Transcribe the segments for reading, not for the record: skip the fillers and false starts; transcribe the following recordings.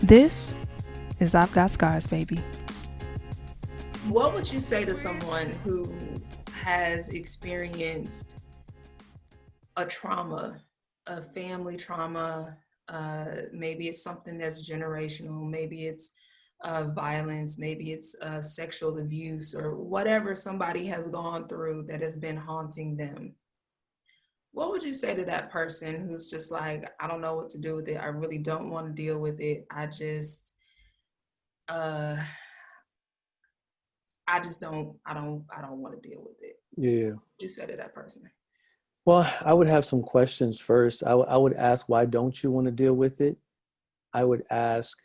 This is I've Got Scars, baby. What would you say to someone who has experienced a trauma, a family trauma? Maybe it's something that's generational, maybe it's violence, maybe it's sexual abuse, or whatever somebody has gone through that has been haunting them. What would you say to that person who's just like, I don't know what to do with it. I really don't want to deal with it. Uh, I don't want to deal with it. Yeah. What would you say to that person? Well, I would have some questions first. I would ask, why don't you want to deal with it? I would ask,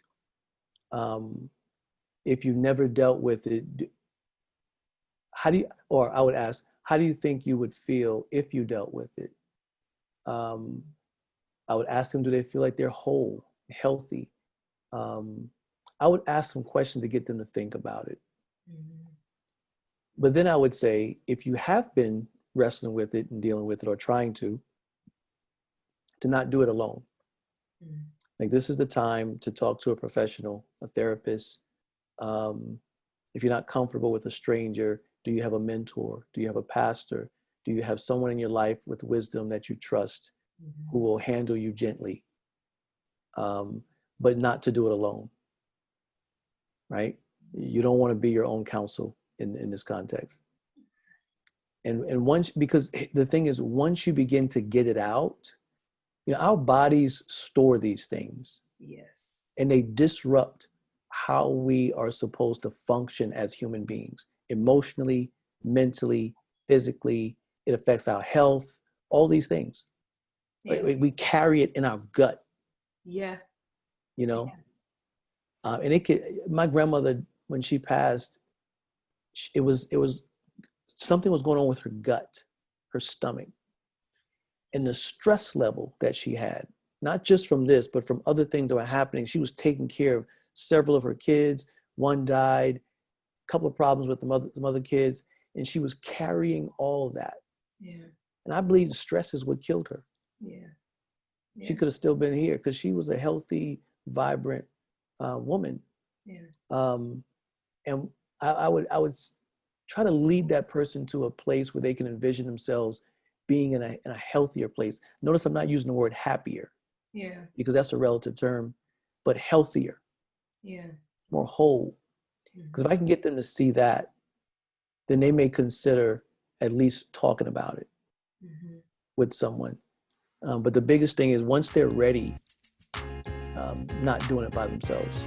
if you've never dealt with it, I would ask, how do you think you would feel if you dealt with it? I would ask them, do they feel like they're whole, healthy? I would ask some questions to get them to think about it. Mm-hmm. But then I would say, if you have been wrestling with it and dealing with it or trying to not do it alone. Mm-hmm. Like, this is the time to talk to a professional, a therapist. If you're not comfortable with a stranger, do you have a mentor? Do you have a pastor? Do you have someone in your life with wisdom that you trust, Mm-hmm. who will handle you gently, but not to do it alone, right? You don't want to be your own counsel in this context. And once, because the thing is, once you begin to get it out, our bodies store these things. Yes. And they disrupt how we are supposed to function as human beings, emotionally, mentally, physically. It affects our health, all these things. Yeah. We carry it in our gut. Yeah. And it could, my grandmother, when she passed, it was something was going on with her gut, her stomach, and the stress level that she had, not just from this, but from other things that were happening. She was taking care of several of her kids. One died, a couple of problems with some other kids, and she was carrying all of that. Yeah. And I believe the stress is what killed her. Yeah. She could have still been here because she was a healthy, vibrant woman. Yeah. And I would try to lead that person to a place where they can envision themselves being in a healthier place. Notice I'm not using the word happier. Yeah. Because that's a relative term, but healthier. Yeah. More whole. Because if I can get them to see that, then they may consider at least talking about it with someone. But the biggest thing is, once they're ready, not doing it by themselves.